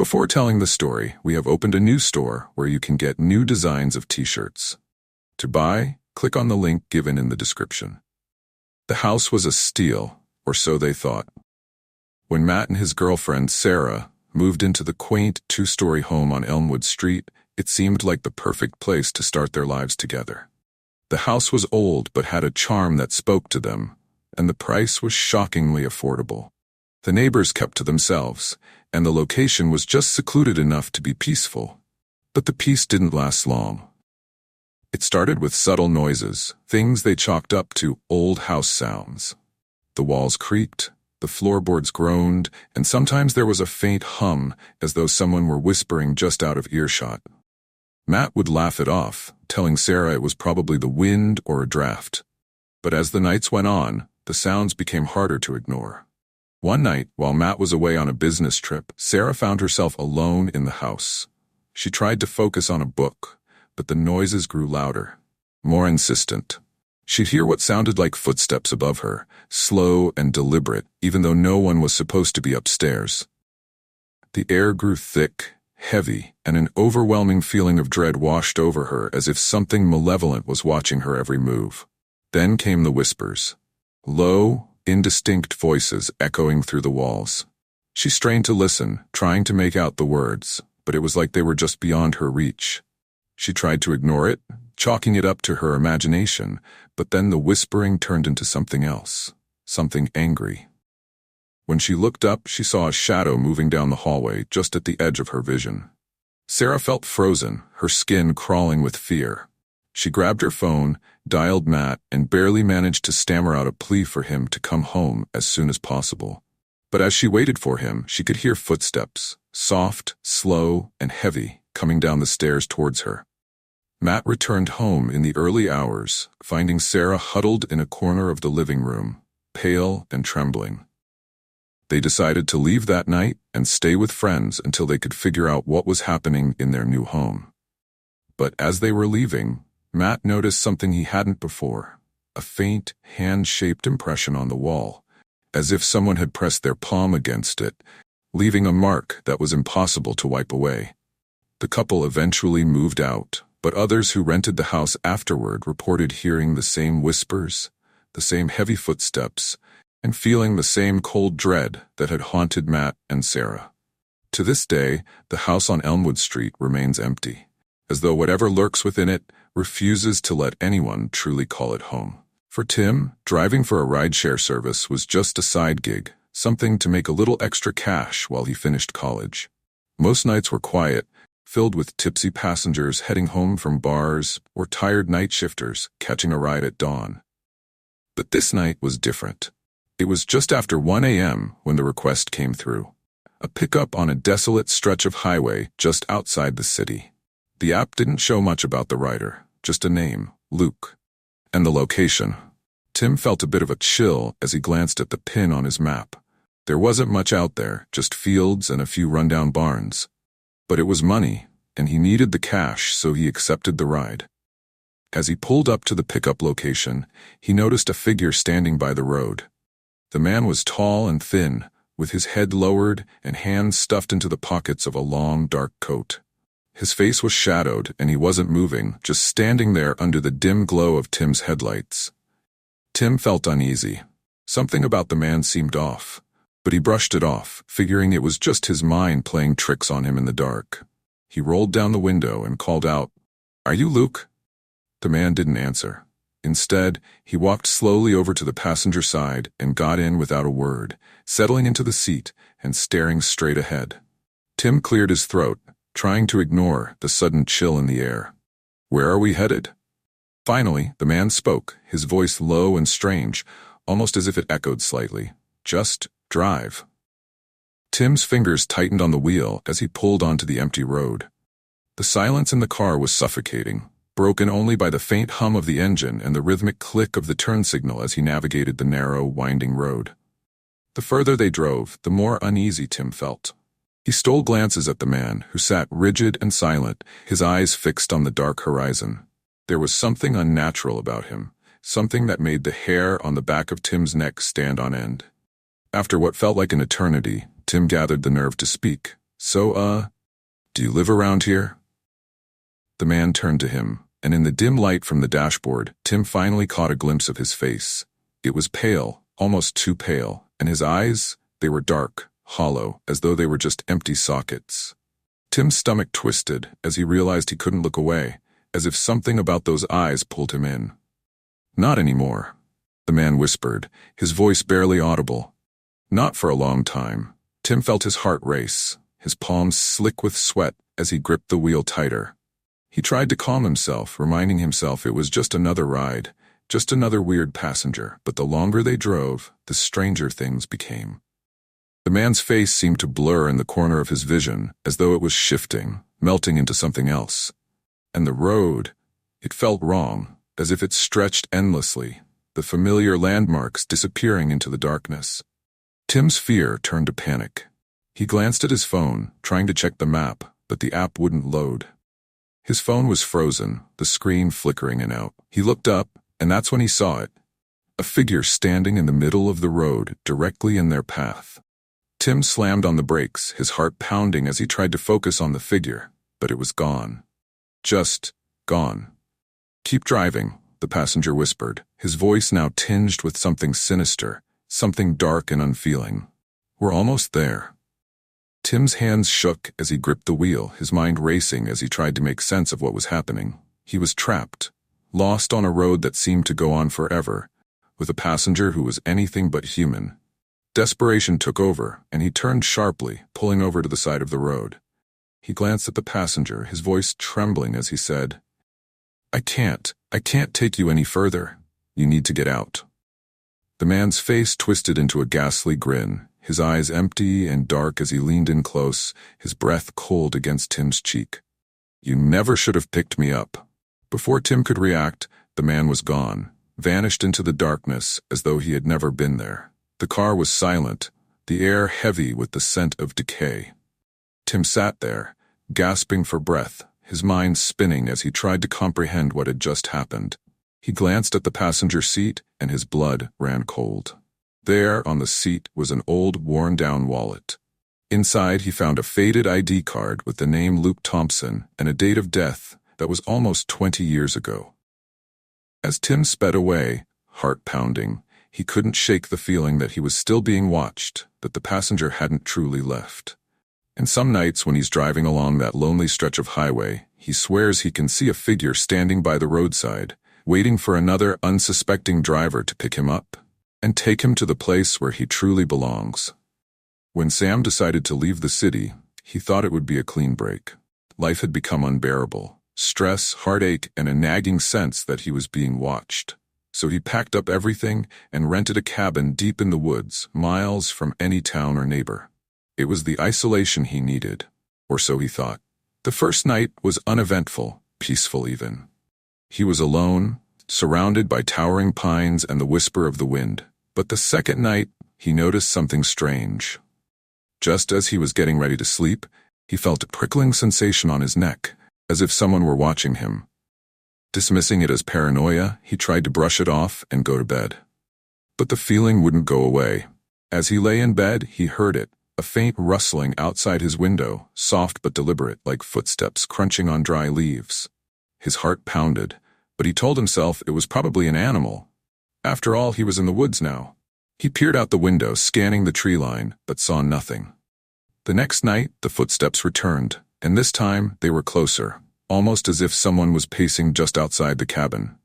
Before telling the story, we have opened a new store where you can get new designs of t-shirts. To buy, click on the link given in the description. The house was a steal, or so they thought. When Matt and his girlfriend, Sarah, moved into the quaint two-story home on Elmwood Street, it seemed like the perfect place to start their lives together. The house was old but had a charm that spoke to them, and the price was shockingly affordable. The neighbors kept to themselves, and the location was just secluded enough to be peaceful. But the peace didn't last long. It started with subtle noises, things they chalked up to old house sounds. The walls creaked, the floorboards groaned, and sometimes there was a faint hum, as though someone were whispering just out of earshot. Matt would laugh it off, telling Sarah it was probably the wind or a draft. But as the nights went on, the sounds became harder to ignore. One night, while Matt was away on a business trip, Sarah found herself alone in the house. She tried to focus on a book, but the noises grew louder, more insistent. She'd hear what sounded like footsteps above her, slow and deliberate, even though no one was supposed to be upstairs. The air grew thick, heavy, and an overwhelming feeling of dread washed over her as if something malevolent was watching her every move. Then came the whispers. Low, indistinct voices echoing through the walls. She strained to listen, trying to make out the words, but it was like they were just beyond her reach. She tried to ignore it, chalking it up to her imagination, but then the whispering turned into something else, something angry. When she looked up, she saw a shadow moving down the hallway just at the edge of her vision. Sarah felt frozen, her skin crawling with fear. She grabbed her phone, dialed Matt, and barely managed to stammer out a plea for him to come home as soon as possible. But as she waited for him, she could hear footsteps, soft, slow, and heavy, coming down the stairs towards her. Matt returned home in the early hours, finding Sarah huddled in a corner of the living room, pale and trembling. They decided to leave that night and stay with friends until they could figure out what was happening in their new home. But as they were leaving, Matt noticed something he hadn't before, a faint, hand-shaped impression on the wall, as if someone had pressed their palm against it, leaving a mark that was impossible to wipe away. The couple eventually moved out, but others who rented the house afterward reported hearing the same whispers, the same heavy footsteps, and feeling the same cold dread that had haunted Matt and Sarah. To this day, the house on Elmwood Street remains empty, as though whatever lurks within it refuses to let anyone truly call it home. For Tim, driving for a rideshare service was just a side gig, something to make a little extra cash while he finished college. Most nights were quiet, filled with tipsy passengers heading home from bars or tired night shifters catching a ride at dawn. But this night was different. It was just after 1 a.m. when the request came through. A pickup on a desolate stretch of highway just outside the city. The app didn't show much about the rider, just a name, Luke. And the location. Tim felt a bit of a chill as he glanced at the pin on his map. There wasn't much out there, just fields and a few rundown barns. But it was money, and he needed the cash, so he accepted the ride. As he pulled up to the pickup location, he noticed a figure standing by the road. The man was tall and thin, with his head lowered and hands stuffed into the pockets of a long, dark coat. His face was shadowed, and he wasn't moving, just standing there under the dim glow of Tim's headlights. Tim felt uneasy. Something about the man seemed off, but he brushed it off, figuring it was just his mind playing tricks on him in the dark. He rolled down the window and called out, "Are you Luke?" The man didn't answer. Instead, he walked slowly over to the passenger side and got in without a word, settling into the seat and staring straight ahead. Tim cleared his throat, trying to ignore the sudden chill in the air. "Where are we headed?" Finally, the man spoke, his voice low and strange, almost as if it echoed slightly. "Just drive." Tim's fingers tightened on the wheel as he pulled onto the empty road. The silence in the car was suffocating, broken only by the faint hum of the engine and the rhythmic click of the turn signal as he navigated the narrow, winding road. The further they drove, the more uneasy Tim felt. He stole glances at the man, who sat rigid and silent, his eyes fixed on the dark horizon. There was something unnatural about him, something that made the hair on the back of Tim's neck stand on end. After what felt like an eternity, Tim gathered the nerve to speak, "So, do you live around here?" The man turned to him, and in the dim light from the dashboard, Tim finally caught a glimpse of his face. It was pale, almost too pale, and his eyes, they were dark, hollow, as though they were just empty sockets. Tim's stomach twisted as he realized he couldn't look away, as if something about those eyes pulled him in. "Not anymore," the man whispered, his voice barely audible. Not for a long time. Tim felt his heart race, his palms slick with sweat as he gripped the wheel tighter. He tried to calm himself, reminding himself it was just another ride, just another weird passenger, but the longer they drove, the stranger things became. The man's face seemed to blur in the corner of his vision, as though it was shifting, melting into something else. And the road, it felt wrong, as if it stretched endlessly, the familiar landmarks disappearing into the darkness. Tim's fear turned to panic. He glanced at his phone, trying to check the map, but the app wouldn't load. His phone was frozen, the screen flickering in and out. He looked up, and that's when he saw it. A figure standing in the middle of the road, directly in their path. Tim slammed on the brakes, his heart pounding as he tried to focus on the figure, but it was gone. Just gone. "Keep driving," the passenger whispered, his voice now tinged with something sinister, something dark and unfeeling. "We're almost there." Tim's hands shook as he gripped the wheel, his mind racing as he tried to make sense of what was happening. He was trapped, lost on a road that seemed to go on forever, with a passenger who was anything but human. Desperation took over, and he turned sharply, pulling over to the side of the road. He glanced at the passenger, his voice trembling as he said, I can't take you any further. You need to get out." The man's face twisted into a ghastly grin, his eyes empty and dark as he leaned in close, his breath cold against Tim's cheek. "You never should have picked me up." Before Tim could react, the man was gone, vanished into the darkness as though he had never been there. The car was silent, the air heavy with the scent of decay. Tim sat there, gasping for breath, his mind spinning as he tried to comprehend what had just happened. He glanced at the passenger seat, and his blood ran cold. There, on the seat, was an old, worn-down wallet. Inside, he found a faded ID card with the name Luke Thompson and a date of death that was almost 20 years ago. As Tim sped away, heart pounding, he couldn't shake the feeling that he was still being watched, that the passenger hadn't truly left. And some nights when he's driving along that lonely stretch of highway, he swears he can see a figure standing by the roadside, waiting for another unsuspecting driver to pick him up and take him to the place where he truly belongs. When Sam decided to leave the city, he thought it would be a clean break. Life had become unbearable, stress, heartache, and a nagging sense that he was being watched. So he packed up everything and rented a cabin deep in the woods, miles from any town or neighbor. It was the isolation he needed, or so he thought. The first night was uneventful, peaceful even. He was alone, surrounded by towering pines and the whisper of the wind. But the second night, he noticed something strange. Just as he was getting ready to sleep, he felt a prickling sensation on his neck, as if someone were watching him. Dismissing it as paranoia, he tried to brush it off and go to bed. But the feeling wouldn't go away. As he lay in bed, he heard it, a faint rustling outside his window, soft but deliberate, like footsteps crunching on dry leaves. His heart pounded, but he told himself it was probably an animal. After all, he was in the woods now. He peered out the window, scanning the tree line, but saw nothing. The next night, the footsteps returned, and this time they were closer, almost as if someone was pacing just outside the cabin.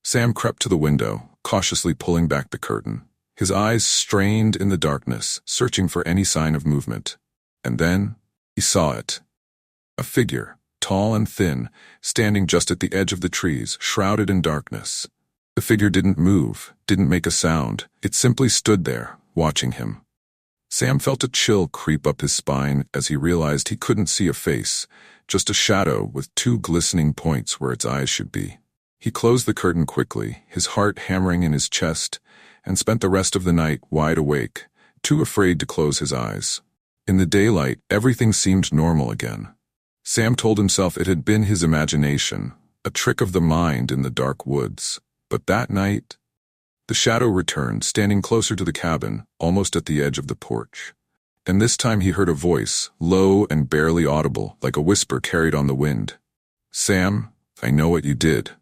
Sam crept to the window, cautiously pulling back the curtain. His eyes strained in the darkness, searching for any sign of movement. And then, he saw it. A figure, tall and thin, standing just at the edge of the trees, shrouded in darkness. The figure didn't move, didn't make a sound. It simply stood there, watching him. Sam felt a chill creep up his spine as he realized he couldn't see a face, just a shadow with two glistening points where its eyes should be. He closed the curtain quickly, his heart hammering in his chest, and spent the rest of the night wide awake, too afraid to close his eyes. In the daylight, everything seemed normal again. Sam told himself it had been his imagination, a trick of the mind in the dark woods. But that night, the shadow returned, standing closer to the cabin, almost at the edge of the porch. And this time he heard a voice, low and barely audible, like a whisper carried on the wind. "Sam, I know what you did."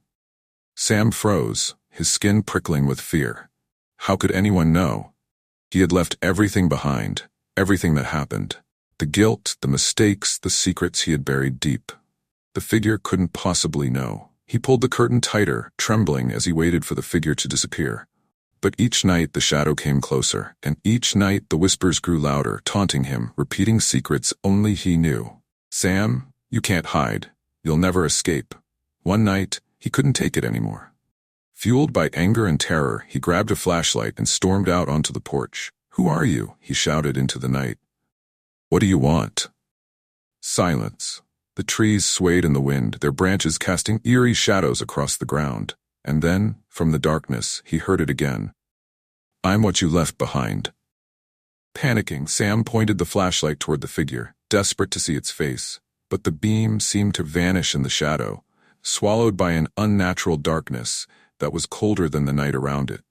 Sam froze, his skin prickling with fear. How could anyone know? He had left everything behind, everything that happened. The guilt, the mistakes, the secrets he had buried deep. The figure couldn't possibly know. He pulled the curtain tighter, trembling as he waited for the figure to disappear. But each night the shadow came closer, and each night the whispers grew louder, taunting him, repeating secrets only he knew. "Sam, you can't hide. You'll never escape." One night, he couldn't take it anymore. Fueled by anger and terror, he grabbed a flashlight and stormed out onto the porch. "Who are you?" he shouted into the night. "What do you want?" Silence. The trees swayed in the wind, their branches casting eerie shadows across the ground. And then, from the darkness, he heard it again. "I'm what you left behind." Panicking, Sam pointed the flashlight toward the figure, desperate to see its face. But the beam seemed to vanish in the shadow, swallowed by an unnatural darkness that was colder than the night around it.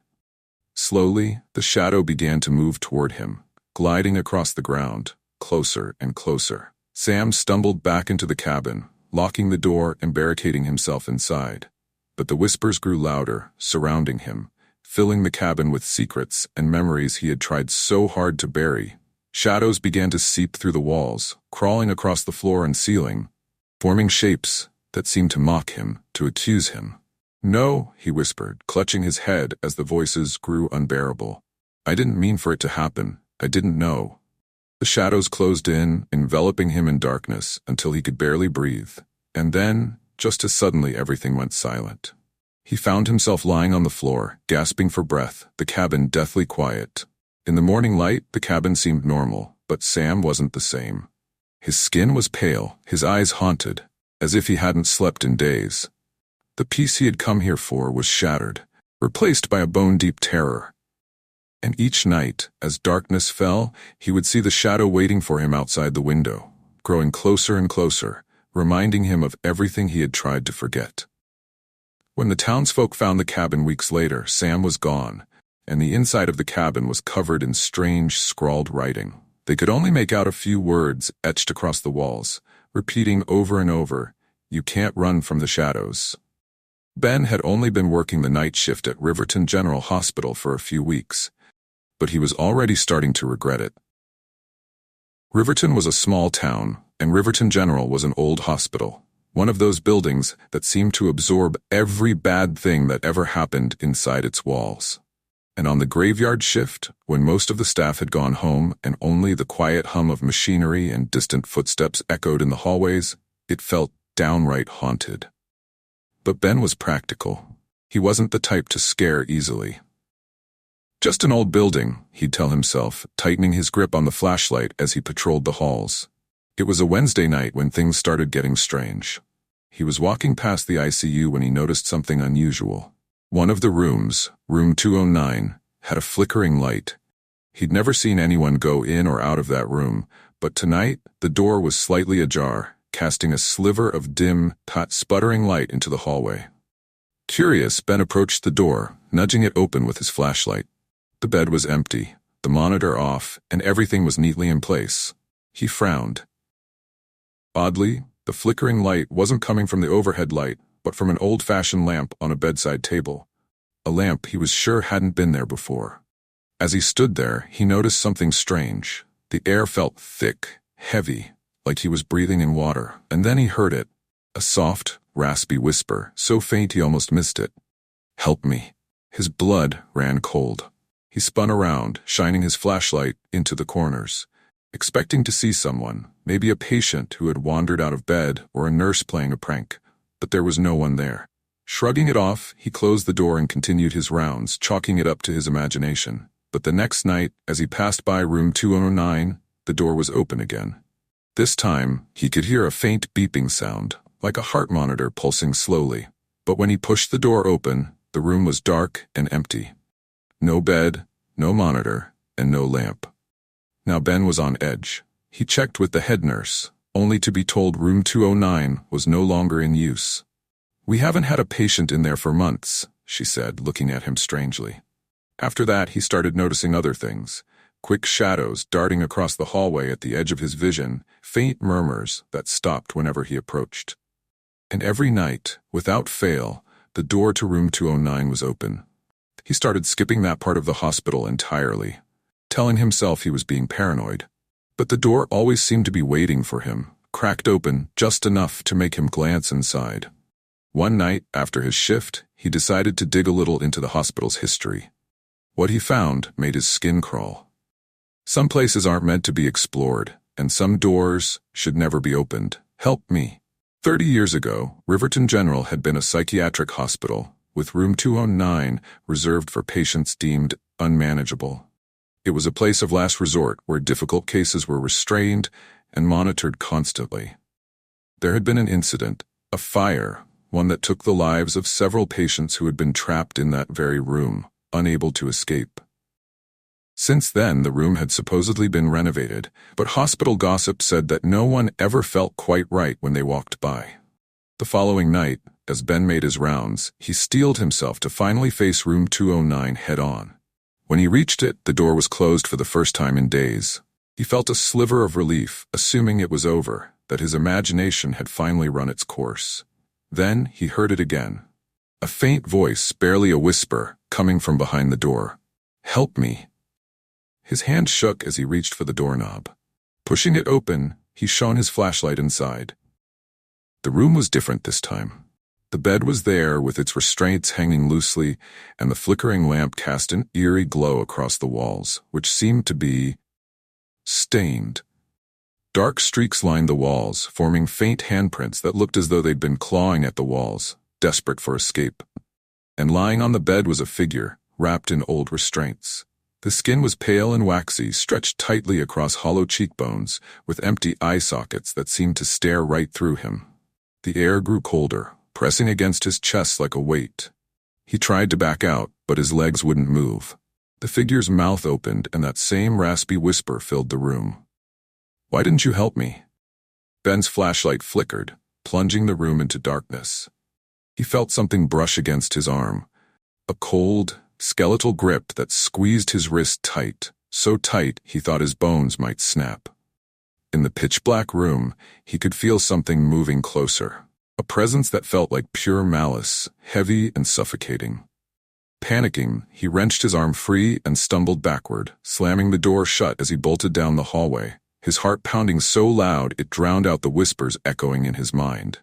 Slowly, the shadow began to move toward him, gliding across the ground, closer and closer. Sam stumbled back into the cabin, locking the door and barricading himself inside. But the whispers grew louder, surrounding him, filling the cabin with secrets and memories he had tried so hard to bury. Shadows began to seep through the walls, crawling across the floor and ceiling, forming shapes that seemed to mock him, to accuse him. "No," he whispered, clutching his head as the voices grew unbearable. "I didn't mean for it to happen. I didn't know." The shadows closed in, enveloping him in darkness until he could barely breathe. And then, just as suddenly, everything went silent. He found himself lying on the floor, gasping for breath, the cabin deathly quiet. In the morning light, the cabin seemed normal, but Sam wasn't the same. His skin was pale, his eyes haunted, as if he hadn't slept in days. The peace he had come here for was shattered, replaced by a bone-deep terror. And each night, as darkness fell, he would see the shadow waiting for him outside the window, growing closer and closer, reminding him of everything he had tried to forget. When the townsfolk found the cabin weeks later, Sam was gone, and the inside of the cabin was covered in strange, scrawled writing. They could only make out a few words etched across the walls, repeating over and over, "You can't run from the shadows." Ben had only been working the night shift at Riverton General Hospital for a few weeks, but he was already starting to regret it. Riverton was a small town, and Riverton General was an old hospital, one of those buildings that seemed to absorb every bad thing that ever happened inside its walls. And on the graveyard shift, when most of the staff had gone home and only the quiet hum of machinery and distant footsteps echoed in the hallways, it felt downright haunted. But Ben was practical. He wasn't the type to scare easily. "Just an old building," he'd tell himself, tightening his grip on the flashlight as he patrolled the halls. It was a Wednesday night when things started getting strange. He was walking past the ICU when he noticed something unusual. One of the rooms, room 209, had a flickering light. He'd never seen anyone go in or out of that room, but tonight the door was slightly ajar, casting a sliver of dim, sputtering light into the hallway. Curious, Ben approached the door, nudging it open with his flashlight. The bed was empty, the monitor off, and everything was neatly in place. He frowned. Oddly, the flickering light wasn't coming from the overhead light, but from an old-fashioned lamp on a bedside table. A lamp he was sure hadn't been there before. As he stood there, he noticed something strange. The air felt thick, heavy, like he was breathing in water, and then he heard it, a soft, raspy whisper, so faint he almost missed it. "Help me." His blood ran cold. He spun around, shining his flashlight into the corners, expecting to see someone, maybe a patient who had wandered out of bed or a nurse playing a prank, but there was no one there. Shrugging it off, he closed the door and continued his rounds, chalking it up to his imagination. But the next night, as he passed by room 209, the door was open again. This time, he could hear a faint beeping sound, like a heart monitor pulsing slowly. But when he pushed the door open, the room was dark and empty. No bed, no monitor, and no lamp. Now Ben was on edge. He checked with the head nurse, only to be told room 209 was no longer in use. "We haven't had a patient in there for months," she said, looking at him strangely. After that, he started noticing other things. quick shadows darting across the hallway at the edge of his vision, faint murmurs that stopped whenever he approached. And every night, without fail, the door to room 209 was open. He started skipping that part of the hospital entirely, telling himself he was being paranoid. But the door always seemed to be waiting for him, cracked open just enough to make him glance inside. One night, after his shift, he decided to dig a little into the hospital's history. What he found made his skin crawl. Some places aren't meant to be explored, and some doors should never be opened. Help me. 30 years ago, Riverton General had been a psychiatric hospital, with room 209 reserved for patients deemed unmanageable. It was a place of last resort where difficult cases were restrained and monitored constantly. There had been an incident, a fire, one that took the lives of several patients who had been trapped in that very room, unable to escape. Since then, the room had supposedly been renovated, but hospital gossip said that no one ever felt quite right when they walked by. The following night, as Ben made his rounds, he steeled himself to finally face room 209 head-on. When he reached it, the door was closed for the first time in days. He felt a sliver of relief, assuming it was over, that his imagination had finally run its course. Then he heard it again. A faint voice, barely a whisper, coming from behind the door. "Help me." His hand shook as he reached for the doorknob. Pushing it open, he shone his flashlight inside. The room was different this time. The bed was there, with its restraints hanging loosely, and the flickering lamp cast an eerie glow across the walls, which seemed to be stained. Dark streaks lined the walls, forming faint handprints that looked as though they'd been clawing at the walls, desperate for escape. And lying on the bed was a figure, wrapped in old restraints. The skin was pale and waxy, stretched tightly across hollow cheekbones, with empty eye sockets that seemed to stare right through him. The air grew colder, pressing against his chest like a weight. He tried to back out, but his legs wouldn't move. The figure's mouth opened, and that same raspy whisper filled the room. "Why didn't you help me?" Ben's flashlight flickered, plunging the room into darkness. He felt something brush against his arm, a cold, skeletal grip that squeezed his wrist tight, so tight he thought his bones might snap. In the pitch-black room, he could feel something moving closer, a presence that felt like pure malice, heavy and suffocating. Panicking, he wrenched his arm free and stumbled backward, slamming the door shut as he bolted down the hallway, his heart pounding so loud it drowned out the whispers echoing in his mind.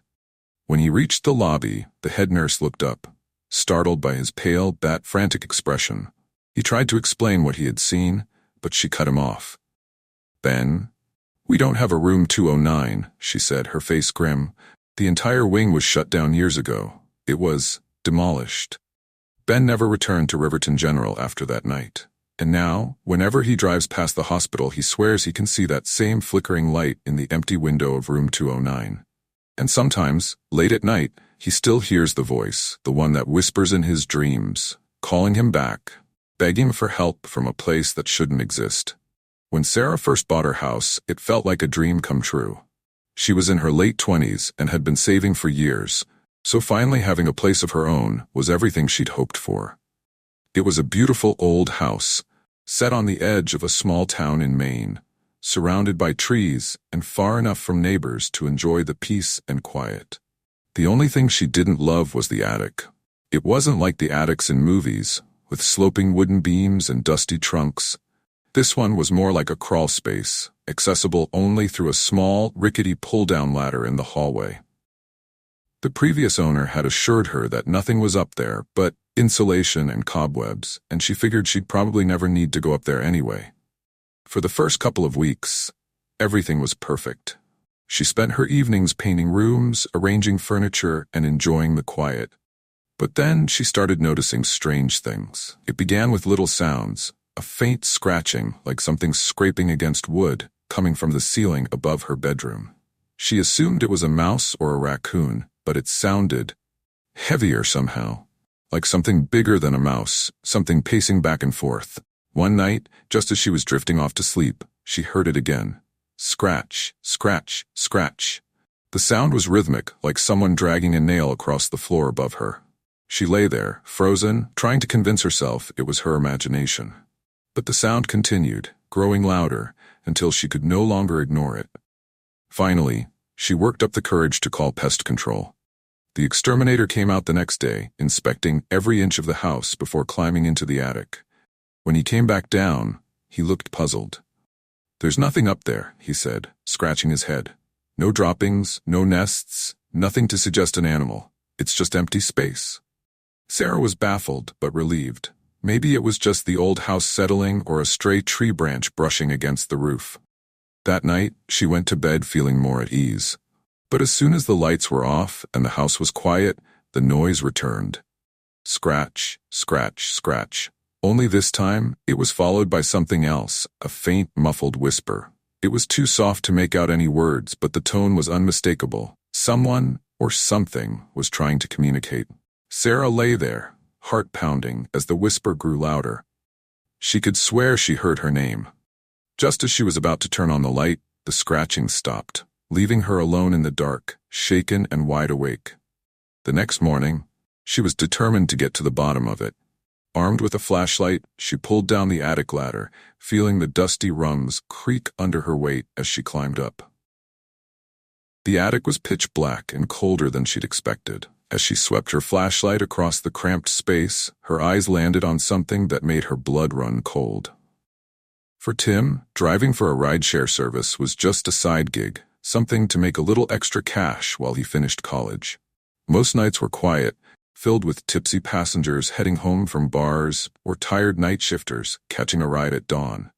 When he reached the lobby, the head nurse looked up, startled by his pale, bat-frantic expression. He tried to explain what he had seen, but she cut him off. "Ben, we don't have a room 209, she said, her face grim. "The entire wing was shut down years ago. It was demolished." Ben never returned to Riverton General after that night. And now, whenever he drives past the hospital, he swears he can see that same flickering light in the empty window of room 209. And sometimes, late at night, he still hears the voice, the one that whispers in his dreams, calling him back, begging for help from a place that shouldn't exist. When Sarah first bought her house, it felt like a dream come true. She was in her late 20s and had been saving for years, so finally having a place of her own was everything she'd hoped for. It was a beautiful old house, set on the edge of a small town in Maine, surrounded by trees and far enough from neighbors to enjoy the peace and quiet. The only thing she didn't love was the attic. It wasn't like the attics in movies, with sloping wooden beams and dusty trunks. This one was more like a crawl space, accessible only through a small, rickety pull-down ladder in the hallway. The previous owner had assured her that nothing was up there but insulation and cobwebs, and she figured she'd probably never need to go up there anyway. For the first couple of weeks, everything was perfect. She spent her evenings painting rooms, arranging furniture, and enjoying the quiet. But then she started noticing strange things. It began with little sounds, a faint scratching like something scraping against wood, coming from the ceiling above her bedroom. She assumed it was a mouse or a raccoon, but it sounded heavier somehow, like something bigger than a mouse, something pacing back and forth. One night, just as she was drifting off to sleep, she heard it again. Scratch, scratch, scratch. The sound was rhythmic, like someone dragging a nail across the floor above her. She lay there, frozen, trying to convince herself it was her imagination. But the sound continued, growing louder, until she could no longer ignore it. Finally, she worked up the courage to call pest control. The exterminator came out the next day, inspecting every inch of the house before climbing into the attic. When he came back down, he looked puzzled. "There's nothing up there," he said, scratching his head. "No droppings, no nests, nothing to suggest an animal. It's just empty space." Sarah was baffled but relieved. Maybe it was just the old house settling or a stray tree branch brushing against the roof. That night, she went to bed feeling more at ease. But as soon as the lights were off and the house was quiet, the noise returned. Scratch, scratch, scratch. Only this time, it was followed by something else, a faint, muffled whisper. It was too soft to make out any words, but the tone was unmistakable. Someone, or something, was trying to communicate. Sarah lay there, heart pounding, as the whisper grew louder. She could swear she heard her name. Just as she was about to turn on the light, the scratching stopped, leaving her alone in the dark, shaken and wide awake. The next morning, she was determined to get to the bottom of it. Armed with a flashlight, she pulled down the attic ladder, feeling the dusty rungs creak under her weight as she climbed up. The attic was pitch black and colder than she'd expected. As she swept her flashlight across the cramped space, her eyes landed on something that made her blood run cold. For Tim, driving for a rideshare service was just a side gig, something to make a little extra cash while he finished college. Most nights were quiet, filled with tipsy passengers heading home from bars or tired night shifters catching a ride at dawn.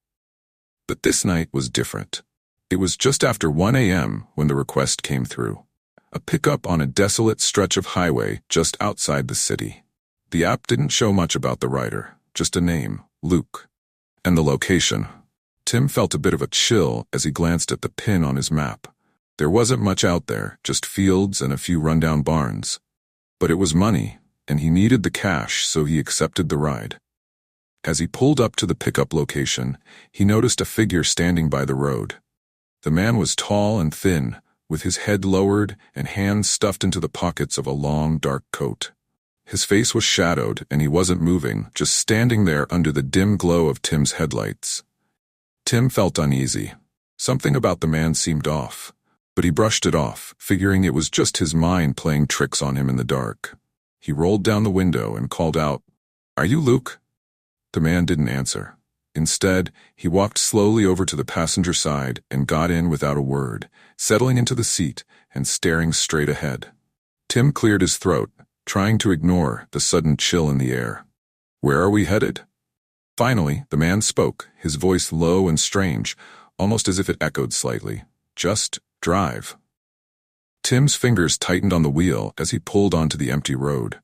But this night was different. It was just after 1 a.m. when the request came through. A pickup on a desolate stretch of highway just outside the city. The app didn't show much about the rider, just a name, Luke. And the location. Tim felt a bit of a chill as he glanced at the pin on his map. There wasn't much out there, just fields and a few rundown barns. But it was money, and he needed the cash, so he accepted the ride. As he pulled up to the pickup location, he noticed a figure standing by the road. The man was tall and thin, with his head lowered and hands stuffed into the pockets of a long, dark coat. His face was shadowed, and he wasn't moving, just standing there under the dim glow of Tim's headlights. Tim felt uneasy. Something about the man seemed off, but he brushed it off, figuring it was just his mind playing tricks on him in the dark. He rolled down the window and called out, "Are you Luke?" The man didn't answer. Instead, he walked slowly over to the passenger side and got in without a word, settling into the seat and staring straight ahead. Tim cleared his throat, trying to ignore the sudden chill in the air. "Where are we headed?" Finally, the man spoke, his voice low and strange, almost as if it echoed slightly. "Just drive." Tim's fingers tightened on the wheel as he pulled onto the empty road.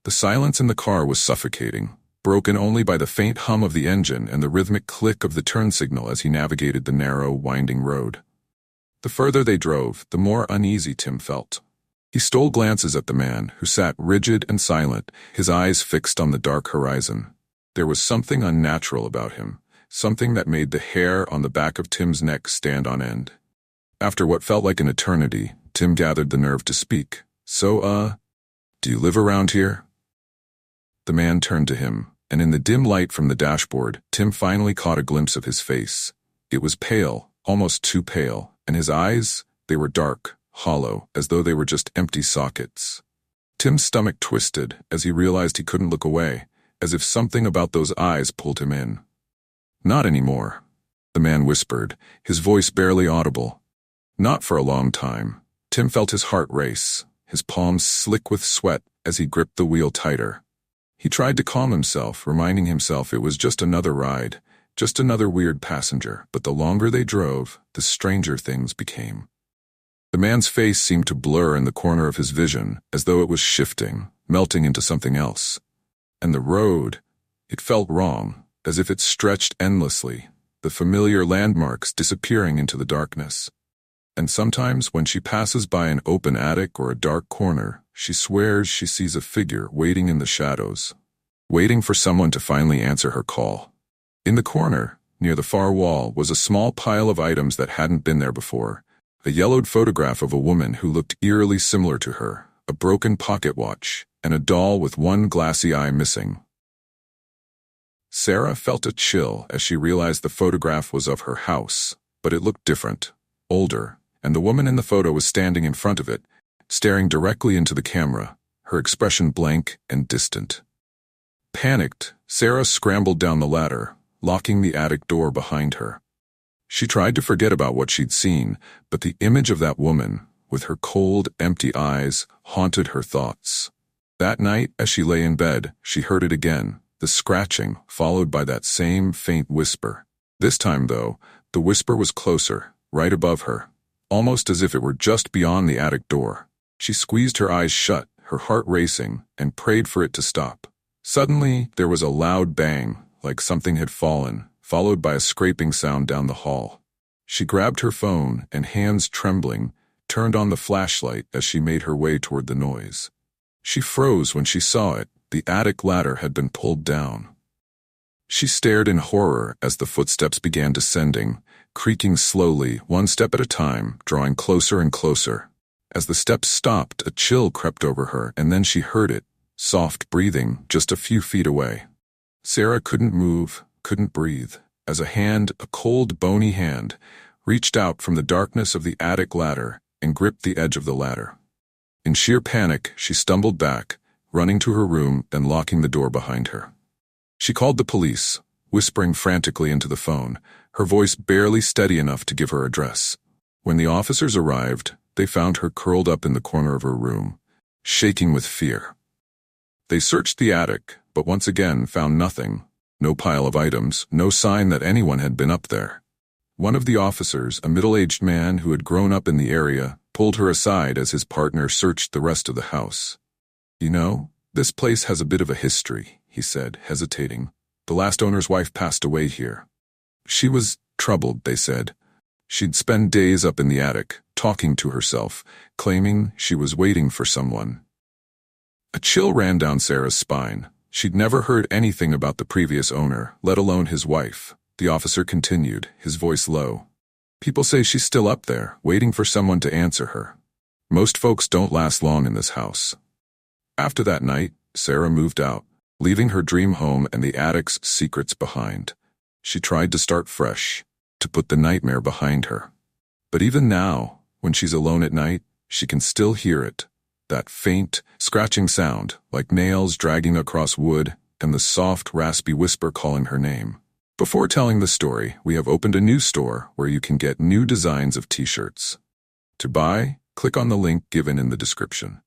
The silence in the car was suffocating, broken only by the faint hum of the engine and the rhythmic click of the turn signal as he navigated the narrow, winding road. The further they drove, the more uneasy Tim felt. He stole glances at the man, who sat rigid and silent, his eyes fixed on the dark horizon. There was something unnatural about him, something that made the hair on the back of Tim's neck stand on end. After what felt like an eternity, Tim gathered the nerve to speak. "So, do you live around here?" The man turned to him, and in the dim light from the dashboard, Tim finally caught a glimpse of his face. It was pale, almost too pale, and his eyes, they were dark, hollow, as though they were just empty sockets. Tim's stomach twisted as he realized he couldn't look away, as if something about those eyes pulled him in. "Not anymore," the man whispered, his voice barely audible. Not for a long time. Tim felt his heart race, his palms slick with sweat as he gripped the wheel tighter. He tried to calm himself, reminding himself it was just another ride, just another weird passenger, but the longer they drove, the stranger things became. The man's face seemed to blur in the corner of his vision, as though it was shifting, melting into something else. And the road, it felt wrong, as if it stretched endlessly, the familiar landmarks disappearing into the darkness. And sometimes when she passes by an open attic or a dark corner, she swears she sees a figure waiting in the shadows, waiting for someone to finally answer her call. In the corner, near the far wall, was a small pile of items that hadn't been there before. A yellowed photograph of a woman who looked eerily similar to her, a broken pocket watch, and a doll with one glassy eye missing. Sarah felt a chill as she realized the photograph was of her house, but it looked different, older, and the woman in the photo was standing in front of it, staring directly into the camera, her expression blank and distant. Panicked, Sarah scrambled down the ladder, locking the attic door behind her. She tried to forget about what she'd seen, but the image of that woman, with her cold, empty eyes, haunted her thoughts. That night, as she lay in bed, she heard it again, the scratching, followed by that same faint whisper. This time, though, the whisper was closer, right above her, almost as if it were just beyond the attic door. She squeezed her eyes shut, her heart racing, and prayed for it to stop. Suddenly, there was a loud bang, like something had fallen, followed by a scraping sound down the hall. She grabbed her phone and, hands trembling, turned on the flashlight as she made her way toward the noise. She froze when she saw it. The attic ladder had been pulled down. She stared in horror as the footsteps began descending, creaking slowly, one step at a time, drawing closer and closer. As the steps stopped, a chill crept over her, and then she heard it, soft breathing, just a few feet away. Sarah couldn't move, couldn't breathe, as a hand, a cold, bony hand, reached out from the darkness of the attic ladder and gripped the edge of the ladder. In sheer panic, she stumbled back, running to her room and locking the door behind her. She called the police, whispering frantically into the phone, her voice barely steady enough to give her address. When the officers arrived, they found her curled up in the corner of her room, shaking with fear. They searched the attic, but once again found nothing. No pile of items, no sign that anyone had been up there. One of the officers, a middle-aged man who had grown up in the area, pulled her aside as his partner searched the rest of the house. "You know, this place has a bit of a history," he said, hesitating. "The last owner's wife passed away here. She was troubled," they said. She'd spend days up in the attic, talking to herself, claiming she was waiting for someone. A chill ran down Sarah's spine. She'd never heard anything about the previous owner, let alone his wife. The officer continued, his voice low. "People say she's still up there, waiting for someone to answer her. Most folks don't last long in this house." After that night, Sarah moved out, leaving her dream home and the attic's secrets behind. She tried to start fresh, to put the nightmare behind her. But even now, when she's alone at night, she can still hear it. That faint, scratching sound, like nails dragging across wood, and the soft, raspy whisper calling her name. Before telling the story, we have opened a new store where you can get new designs of t-shirts. To buy, click on the link given in the description.